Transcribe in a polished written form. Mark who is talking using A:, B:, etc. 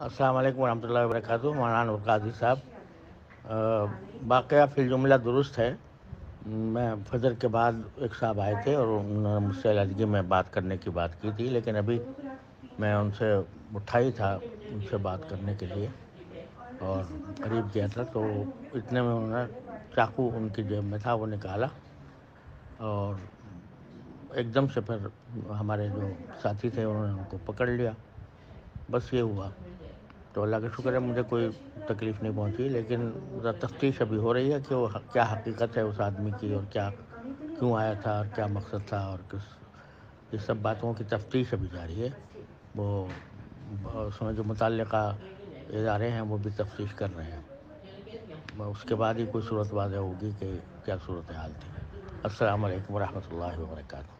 A: السلام علیکم ورحمۃ اللہ وبرکاتہ. مولانا القاضی صاحب، واقعہ فی الجملہ درست ہے. میں فجر کے بعد ایک صاحب آئے تھے اور انہوں نے مجھ سے علیحدگی میں بات کرنے کی بات کی تھی، لیکن ابھی میں ان سے اٹھا ہی تھا ان سے بات کرنے کے لیے اور قریب کیا تھا، تو اتنے میں انہوں نے چاقو ان کی جیب میں تھا وہ نکالا اور ایک دم سے پھر ہمارے جو ساتھی تھے انہوں نے ان کو پکڑ لیا. بس یہ ہوا. تو اللہ کا شکر ہے مجھے کوئی تکلیف نہیں پہنچی، لیکن تفتیش ابھی ہو رہی ہے کہ وہ کیا حقیقت ہے اس آدمی کی اور کیا کیوں آیا تھا اور کیا مقصد تھا اور یہ سب باتوں کی تفتیش ابھی جاری ہے. وہ اس میں جو متعلقہ ادارے ہیں وہ بھی تفتیش کر رہے ہیں. اس کے بعد ہی کوئی صورت واضح ہوگی کہ کیا صورتحال تھی. السلام علیکم ورحمۃ اللہ وبرکاتہ.